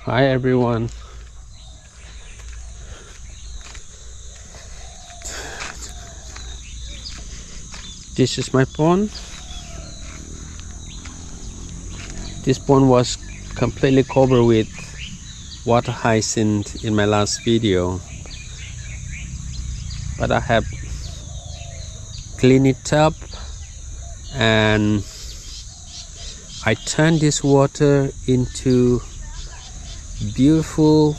Hi everyone. This is my pond. This pond was completely covered with water hyacinth in my last video, but I have cleaned it up and I turned this water into beautiful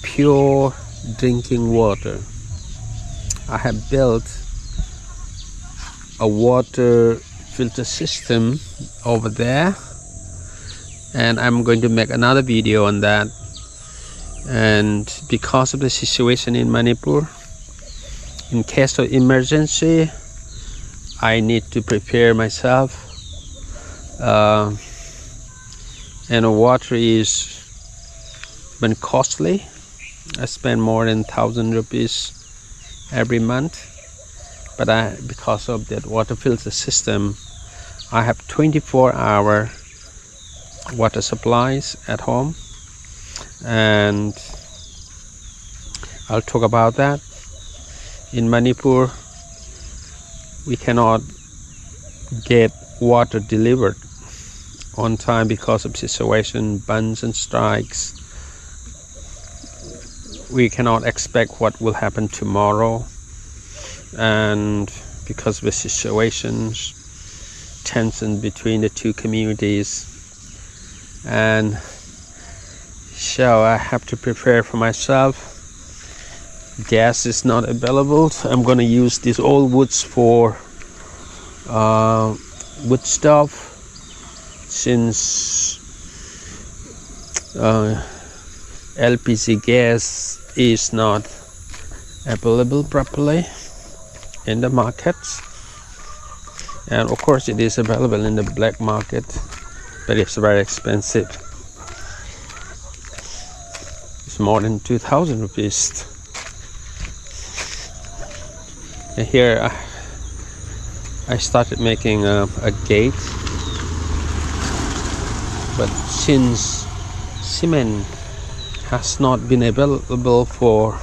pure drinking water. I have built a water filter system over there, and I'm going to make another video on that. And because of the situation in Manipur, in case of emergency, I need to prepare myself, and the water is been costly. I spend more than 1,000 rupees every month, but because of that water filter system, I have 24-hour water supplies at home, and I'll talk about that. In Manipur, we cannot get water delivered on time because of situation, bans and strikes. We cannot expect what will happen tomorrow, and because of the situations, tension between the two communities, and so I have to prepare for myself. Gas is not available, so I'm gonna use these old woods for wood stove, since LPG gas is not available properly in the markets, and of course it is available in the black market, but it's very expensive. It's more than 2,000 rupees. And here I started making a gate, but since cement has not been available for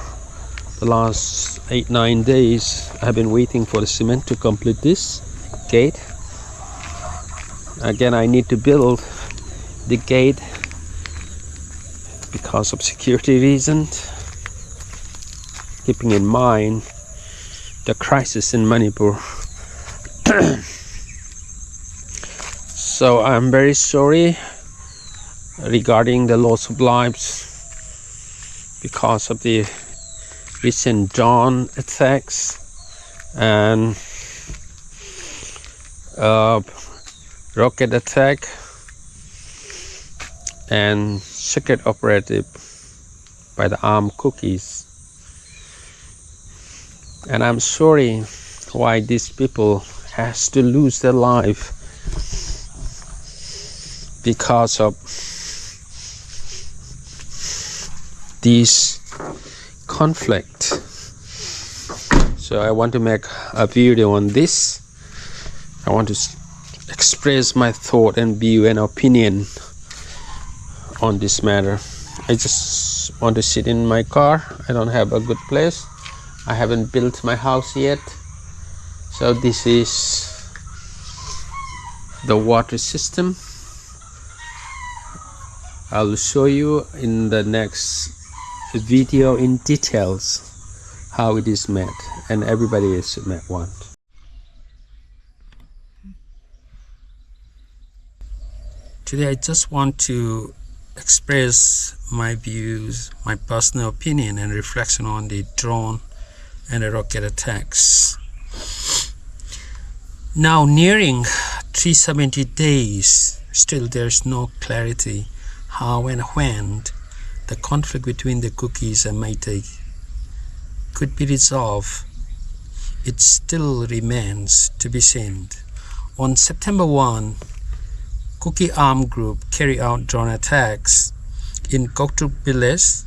the last 8-9 days, I've been waiting for the cement to complete this gate. Again, I need to build the gate because of security reasons, keeping in mind the crisis in Manipur. So I'm very sorry regarding the loss of lives because of the recent drone attacks and rocket attack and secret operative by the armed cookies. And I'm sorry why these people has to lose their life because of this conflict. So I want to make a video on this. I want to express my thought and view and opinion on this matter. I just want to sit in my car. I don't have a good place. I haven't built my house yet. So this is the water system. I'll show you in the next video in details how it is made, and everybody is made one. Today I just want to express my views, my personal opinion and reflection on the drone and the rocket attacks. Now nearing 370 days, still there's no clarity how and when the conflict between the Cookies and Meitei could be resolved. It still remains to be seen. On September 1, Cookie armed group carried out drone attacks in Koktuk village,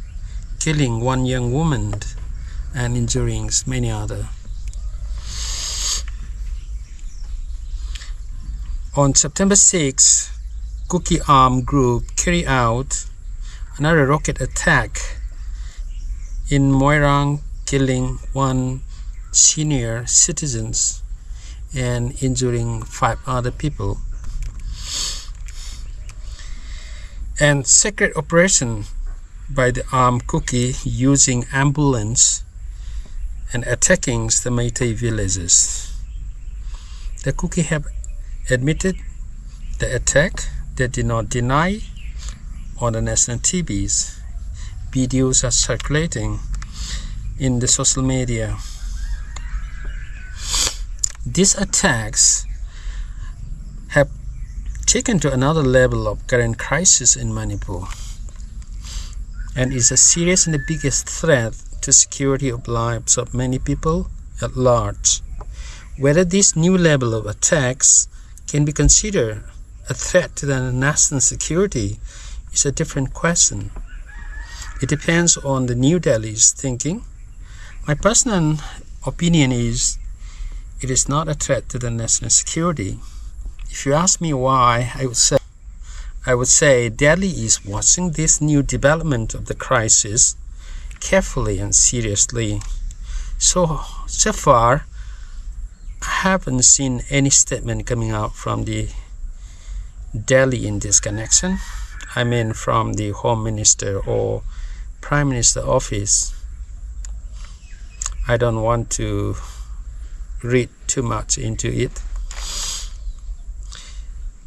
killing one young woman and injuring many others. On September 6, Cookie armed group carried out another rocket attack in Moirang, killing 1 senior citizens and injuring 5 other people. And secret operation by the armed Kuki using ambulance and attacking the Meitei villages. The Kuki have admitted the attack. They did not deny on the national TVs. Videos are circulating in the social media. These attacks have taken to another level of current crisis in Manipur and is a serious and the biggest threat to security of lives of many people at large. Whether this new level of attacks can be considered a threat to the national security is a different question. It depends on the New Delhi's thinking. My personal opinion is it is not a threat to the national security. If you ask me why, I would say Delhi is watching this new development of the crisis carefully and seriously. So far, I haven't seen any statement coming out from the Delhi in this connection. I mean from the Home Minister or Prime Minister office. I don't want to read too much into it.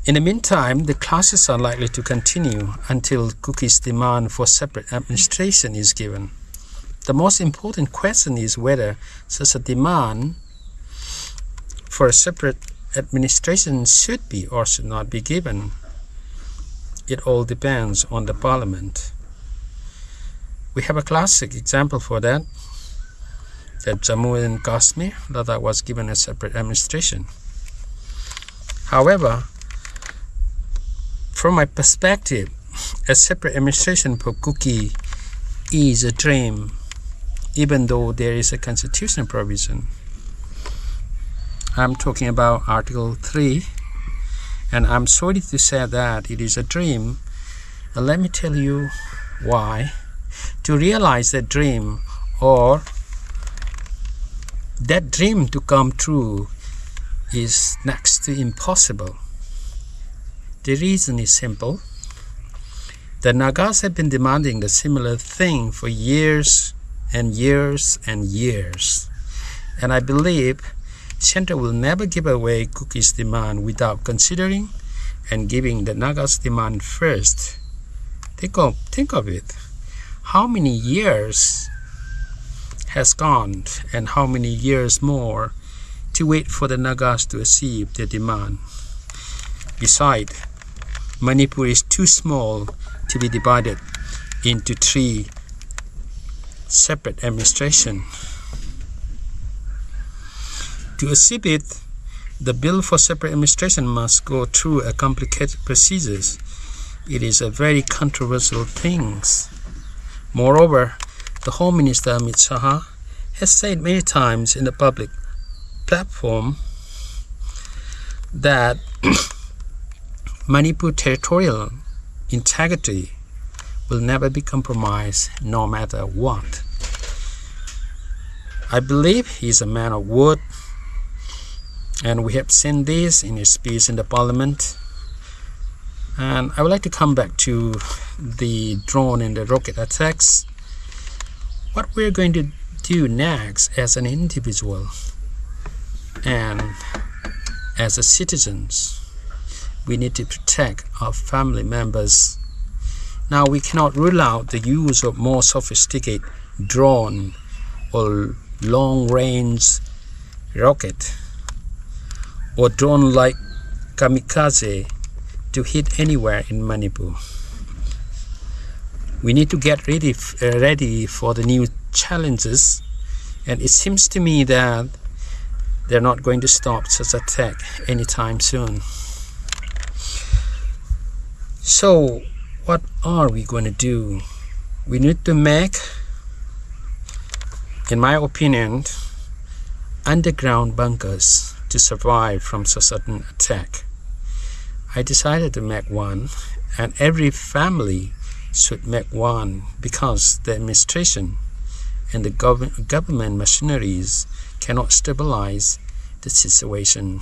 In the meantime, the clashes are likely to continue until Kuki's demand for separate administration is given. The most important question is whether such a demand for a separate administration should be or should not be given. It all depends on the parliament. We have a classic example for that Jammu and Kashmir, that was given a separate administration. However, from my perspective, a separate administration for Kuki is a dream, even though there is a constitutional provision. I'm talking about Article 3, and I'm sorry to say that it is a dream. And let me tell you why. To realize that dream, or that dream to come true, is next to impossible. The reason is simple. The Nagas have been demanding the similar thing for years and years and years. And I believe Center will never give away Kuki's demand without considering and giving the Nagas' demand first. Think of it. How many years has gone and how many years more to wait for the Nagas to achieve their demand? Besides, Manipur is too small to be divided into 3 separate administrations. To achieve it, the bill for separate administration must go through a complicated procedure. It is a very controversial thing. Moreover, the Home Minister Amit Shah has said many times in the public platform that Manipur territorial integrity will never be compromised no matter what. I believe he is a man of word, and we have seen this in his speech in the parliament. And I would like to come back to the drone and the rocket attacks. What we're going to do next as an individual and as a citizens, we need to protect our family members. Now, we cannot rule out the use of more sophisticated drone or long-range rocket or drone like kamikaze to hit anywhere in Manipur. We need to get ready for the new challenges, and it seems to me that they're not going to stop such attack anytime soon. So what are we going to do? We need to make, in my opinion, underground bunkers to survive from such an attack. I decided to make one, and every family should make one, because the administration and the government machineries cannot stabilize the situation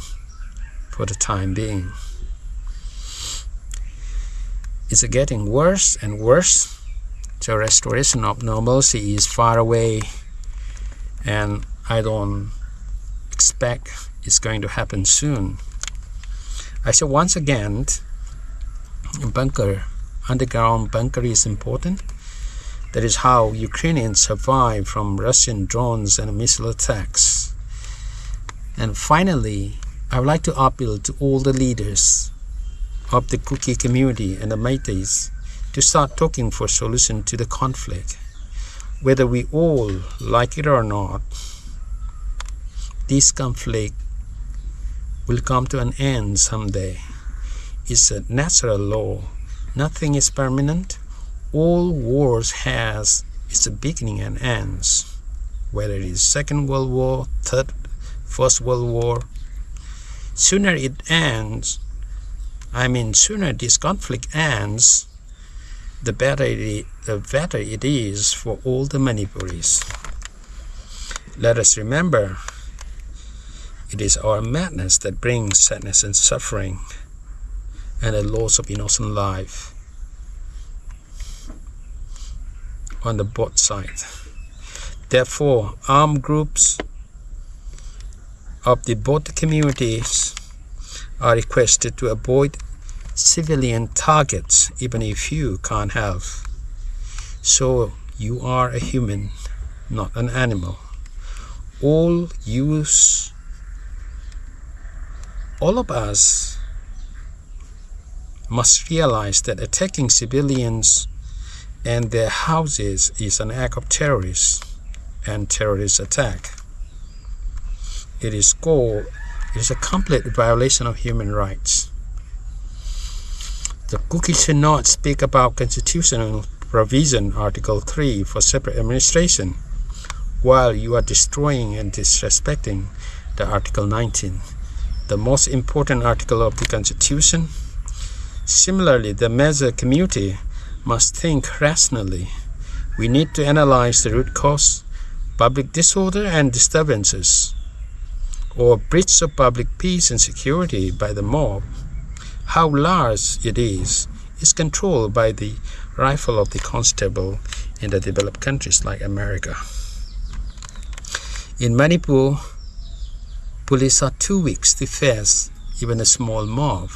for the time being. It's getting worse and worse. The restoration of normalcy is far away, and I don't expect it's going to happen soon. I say once again, underground bunker is important. That is how Ukrainians survive from Russian drones and missile attacks. And finally, I would like to appeal to all the leaders of the Kuki community and the Métis to start talking for solution to the conflict. Whether we all like it or not, this conflict will come to an end someday. It's a natural law. Nothing is permanent. All wars has its beginning and ends. Whether it is Second World War, First World War, sooner this conflict ends, the better it is for all the Manipuris. Let us remember, it is our madness that brings sadness and suffering and the loss of innocent life on the both sides. Therefore, armed groups of the both communities are requested to avoid civilian targets even if you can't help. So you are a human, not an animal. All of us must realize that attacking civilians and their houses is an act of terrorist and terrorist attack. It is a complete violation of human rights. The Kuki should not speak about constitutional provision Article 3 for separate administration while you are destroying and disrespecting the Article 19, the most important article of the Constitution. Similarly, the Meza community must think rationally. We need to analyze the root cause, public disorder and disturbances, or breach of public peace and security by the mob. How large it is controlled by the rifle of the constable in the developed countries like America. In Manipur, police are too weak to face even a small mob.